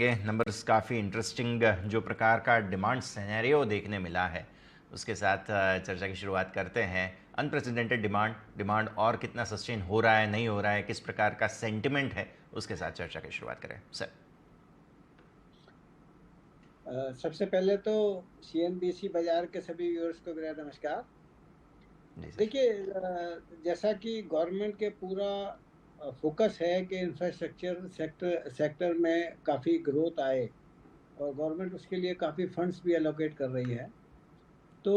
करेंगे। नंबर्स काफ़ी इंटरेस्टिंग जो प्रकार का डिमांड सिनेरियो देखने मिला है उसके साथ चर्चा की शुरुआत करते हैं। अनप्रेसिडेंटेड डिमांड और कितना सस्टेन हो रहा है, नहीं हो रहा है, किस प्रकार का सेंटिमेंट है, उसके साथ चर्चा की शुरुआत करें सर। सबसे पहले तो सीएनबीसी बाजार के सभी व्यूअर्स को मेरा नमस्कार। जी सर। देखिए, जैसा कि गवर्नमेंट के पूरा फोकस है कि इंफ्रास्ट्रक्चर सेक्टर में काफ़ी ग्रोथ आए और गवर्नमेंट उसके लिए काफ़ी फंड्स भी एलोकेट कर रही है। तो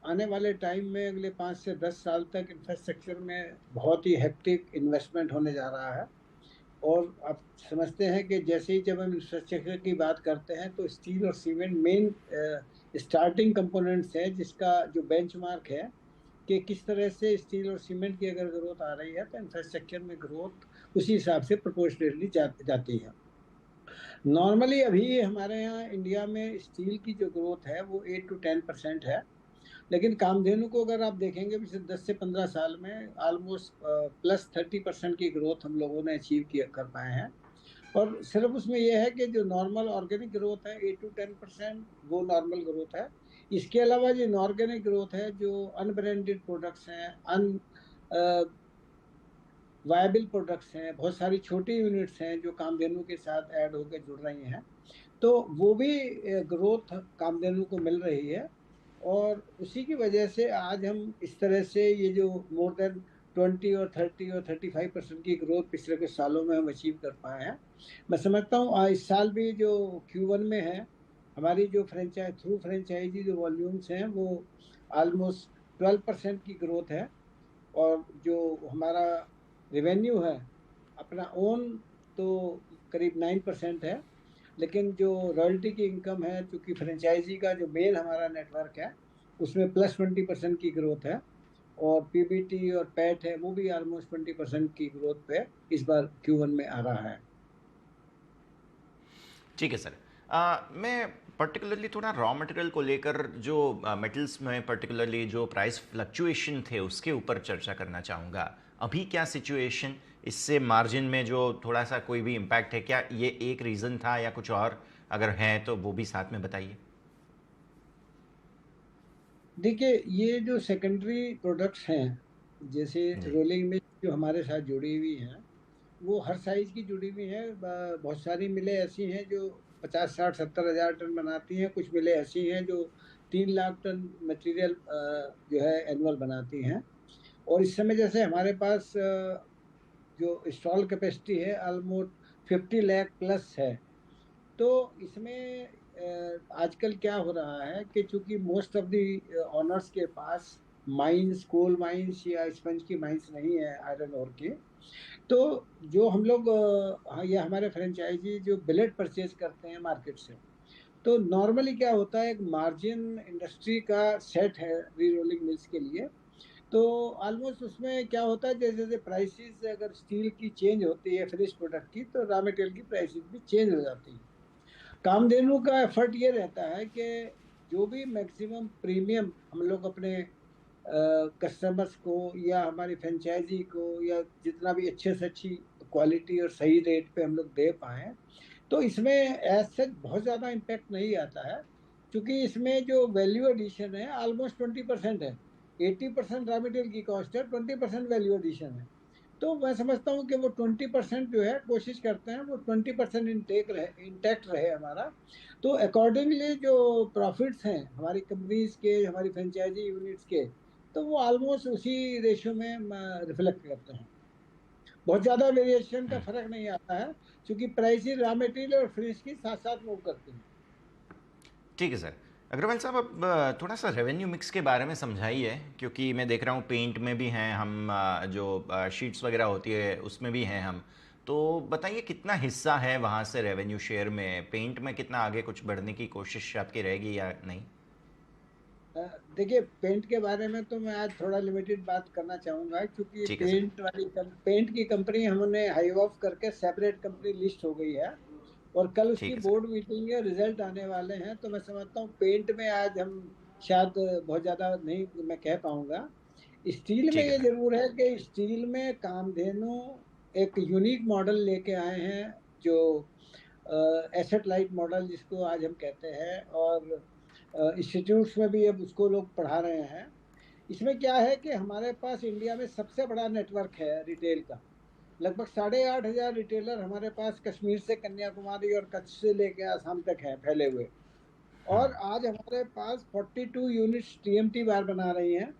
आने वाले टाइम में अगले 5 से 10 साल तक इंफ्रास्ट्रक्चर में बहुत ही हेक्टिक इन्वेस्टमेंट होने जा रहा है। और आप समझते हैं कि जैसे ही जब हम इंफ्रास्ट्रक्चर की बात करते हैं तो स्टील और सीमेंट मेन स्टार्टिंग कंपोनेंट्स हैं, जिसका जो बेंचमार्क है कि किस तरह से स्टील और सीमेंट की अगर ग्रोथ आ रही है तो इंफ्रास्ट्रक्चर में ग्रोथ उसी हिसाब से प्रोपोर्शनेटली जाती है। नॉर्मली अभी हमारे यहाँ इंडिया में स्टील की जो ग्रोथ है वो 8 to 10% है। लेकिन कामधेनु को अगर आप देखेंगे पिछले 10 से 15 साल में ऑलमोस्ट +30% की ग्रोथ हम लोगों ने अचीव किया कर पाए हैं। और सिर्फ उसमें यह है कि जो नॉर्मल ऑर्गेनिक ग्रोथ है 8 to 10%, वो नॉर्मल ग्रोथ है। इसके अलावा जो इनऑर्गेनिक ग्रोथ है, जो अनब्रांडेड प्रोडक्ट्स हैं, अन वायबल प्रोडक्ट्स हैं, बहुत सारी छोटी यूनिट्स हैं जो कामधेनु के साथ ऐड होकर जुड़ रही हैं, तो वो भी ग्रोथ कामधेनु को मिल रही है। और उसी की वजह से आज हम इस तरह से ये जो मोर देन 20 और 30 और 35% की ग्रोथ पिछले कुछ सालों में हम अचीव कर पाए हैं। मैं समझता हूँ इस साल भी जो Q1 में है, हमारी जो फ्रेंचाइजी जो वॉल्यूम्स हैं वो ऑलमोस्ट 12% की ग्रोथ है। और जो हमारा रेवेन्यू है अपना ओन, तो करीब 9% है। लेकिन जो रॉयल्टी की इनकम है, चूंकि फ्रेंचाइजी का जो मेन हमारा नेटवर्क है उसमें +20% की ग्रोथ है। और पीबीटी और पैट है वो भी ऑलमोस्ट 20% की ग्रोथ पे इस बार Q1 में आ रहा है। ठीक है सर। मैं पर्टिकुलरली थोड़ा रॉ मटेरियल को लेकर जो मेटल्स में पर्टिकुलरली जो प्राइस फ्लक्चुएशन थे उसके ऊपर चर्चा करना चाहूँगा। अभी क्या सिचुएशन, इससे मार्जिन में जो थोड़ा सा कोई भी इम्पैक्ट है क्या, ये एक रीज़न था या कुछ और अगर है तो वो भी साथ में बताइए। देखिए, ये जो सेकेंडरी प्रोडक्ट्स हैं, जैसे जी। रोलिंग मिल जो हमारे साथ जुड़ी हुई हैं, वो हर साइज की जुड़ी हुई है। बहुत सारी मिलें ऐसी हैं जो 50 60 70 हज़ार टन बनाती हैं। कुछ मिलें ऐसी हैं जो 3 लाख टन मटेरियल जो है एनुअल बनाती हैं। और इस समय जैसे हमारे पास जो इंस्टॉल कैपेसिटी है ऑलमोस्ट 50 लाख प्लस है। तो इसमें आजकल क्या हो रहा है कि चूंकि मोस्ट ऑफ द ऑनर्स के पास माइंस, कोल माइंस या स्पंज की माइंस नहीं है आयरन ओर की, तो जो हम लोग ये हमारे फ्रेंचाइजी जो बिलेट परचेज करते हैं मार्केट से, तो नॉर्मली क्या होता है, एक मार्जिन इंडस्ट्री का सेट है री रोलिंग मिल्स के लिए। तो ऑलमोस्ट उसमें क्या होता है, जैसे जैसे प्राइसेस अगर स्टील की चेंज होती है फिनिश प्रोडक्ट की, तो रॉ मटेरियल की प्राइसेस भी चेंज हो जाती है। कामधेनु का एफर्ट ये रहता है कि जो भी मैक्सिमम प्रीमियम हम लोग अपने कस्टमर्स को या हमारी फ्रेंचाइजी को, या जितना भी अच्छे से अच्छी क्वालिटी और सही रेट पे हम लोग दे पाए, तो इसमें एज सच बहुत ज़्यादा इम्पेक्ट नहीं आता है। क्योंकि इसमें जो वैल्यू एडिशन है ऑलमोस्ट 20% है। 80% रॉ मटेरियल की कॉस्ट है, 20% वैल्यू एडिशन है। तो मैं समझता हूँ कि वो 20% जो है, कोशिश करते हैं वो 20% इंटैक्ट रहे हमारा। तो अकॉर्डिंगली जो प्रॉफिट्स हैं हमारी कंपनीज के, हमारी फ्रेंचाइजी यूनिट्स के, तो वो ऑलमोस्ट उसी रेशियो में रिफ्लेक्ट करते हैं। बहुत ज़्यादा वेरिएशन का फर्क नहीं आता है, क्योंकि प्राइस रॉ मटेरियल और फिनिश की साथ साथ मूव करती हैं। ठीक है सर। अग्रवाल साहब, अब थोड़ा सा रेवेन्यू मिक्स के बारे में समझाइए, क्योंकि मैं देख रहा हूँ पेंट में भी हैं हम, जो शीट्स वगैरह होती है उसमें भी हैं हम। तो बताइए कितना हिस्सा है वहाँ से रेवेन्यू शेयर में, पेंट में कितना आगे कुछ बढ़ने की कोशिश आपकी रहेगी या नहीं। देखिए, पेंट के बारे में तो मैं आज थोड़ा लिमिटेड बात करना चाहूंगा, क्योंकि ठीक है सर। पेंट की कंपनी हमने हाइव ऑफ करके सेपरेट कंपनी लिस्ट हो गई है। और कल उसकी ठीक है सर। बोर्ड मीटिंग है, रिजल्ट आने वाले हैं। तो मैं समझता हूँ पेंट में आज हम शायद बहुत ज्यादा नहीं मैं कह पाऊंगा। स्टील में ठीक है ये सर। जरूर है कि स्टील में कामधेनु एक यूनिक मॉडल लेके आए हैं, जो एसेट लाइट मॉडल जिसको आज हम कहते हैं, और इंस्टीट्यूट्स में भी अब उसको लोग पढ़ा रहे हैं। इसमें क्या है कि हमारे पास इंडिया में सबसे बड़ा नेटवर्क है रिटेल का। लगभग 8,500 रिटेलर हमारे पास कश्मीर से कन्याकुमारी और कच्छ से लेकर आसाम तक है फैले हुए। और आज हमारे पास 42 यूनिट्स टीएमटी बार बना रही हैं,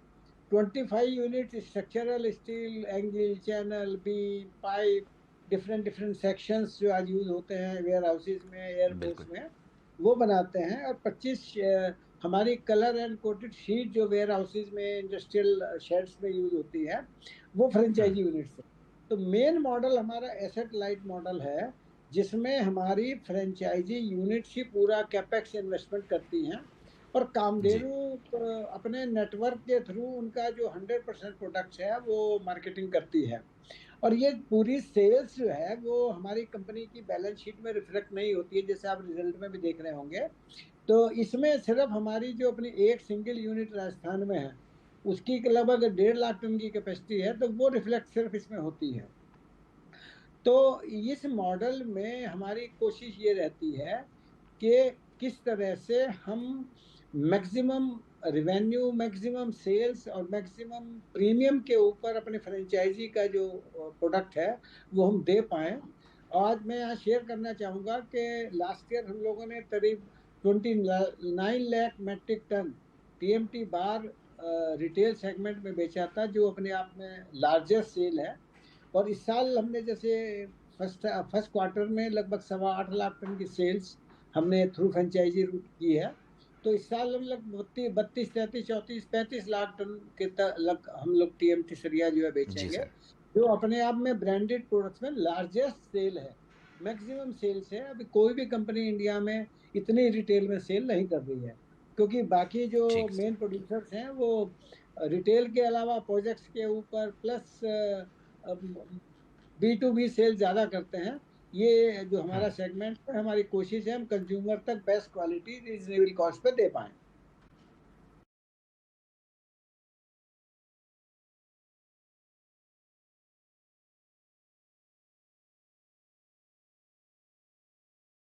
25 unit structural steel, angle, channel, beam, pipe, different different sections जो आज यूज होते हैं वेयर हाउसेज में, एयरपोर्ट्स बिल्कुल। में, वो बनाते हैं। और 25 हमारी कलर एंड कोटेड शीट जो वेयर हाउसेज में, इंडस्ट्रियल शेड्स में यूज होती है, वो फ्रेंचाइजी यूनिट्स है। तो मेन मॉडल हमारा एसेट लाइट मॉडल है, जिसमें हमारी फ्रेंचाइजी यूनिट्स ही पूरा कैपेक्स इन्वेस्टमेंट करती हैं, और जी। कामधेनु अपने नेटवर्क के थ्रू उनका जो 100% प्रोडक्ट्स है वो मार्केटिंग करती है। और ये पूरी सेल्स जो है वो हमारी कंपनी की बैलेंस शीट में रिफ्लेक्ट नहीं होती है, जैसे आप रिजल्ट में भी देख रहे होंगे। तो इसमें सिर्फ हमारी जो अपनी एक सिंगल यूनिट राजस्थान में है, उसकी लगभग 1.5 लाख टन की कैपेसिटी है, तो वो रिफ्लेक्ट सिर्फ इसमें होती है। तो इस मॉडल में हमारी कोशिश ये रहती है कि किस तरह से हम मैक्सिमम रेवेन्यू, मैक्सिमम सेल्स और मैक्सिमम प्रीमियम के ऊपर अपने फ्रेंचाइजी का जो प्रोडक्ट है वो हम दे पाएँ। आज मैं यहाँ शेयर करना चाहूँगा कि लास्ट ईयर हम लोगों ने करीब 29 lakh metric ton TMT bar retail segment में बेचा था, जो अपने आप में लार्जेस्ट सेल है। और इस साल हमने जैसे फर्स्ट क्वार्टर में लगभग 8.25 लाख टन की सेल्स हमने थ्रू फ्रेंचाइजी रूट की है। तो इस साल हम लोग 32, 33, 34, 35 लाख टन के तक हम लोग टीएमटी सरिया जो है जी बेचेंगे, सर। जो अपने आप में ब्रांडेड प्रोडक्ट्स में लार्जेस्ट सेल है, मैक्सिमम सेल्स है। अभी कोई भी कंपनी इंडिया में इतनी रिटेल में सेल नहीं कर रही है, क्योंकि बाकी जो ठीक है मेन सर। प्रोड्यूसर्स हैं वो रिटेल के अलावा प्रोजेक्ट्स के ऊपर plus B to B sale ज़्यादा करते हैं। ये जो हमारा सेगमेंट है, हमारी कोशिश है हम कंज्यूमर तक बेस्ट क्वालिटी रीजनेबल कॉस्ट पे दे पाएँ।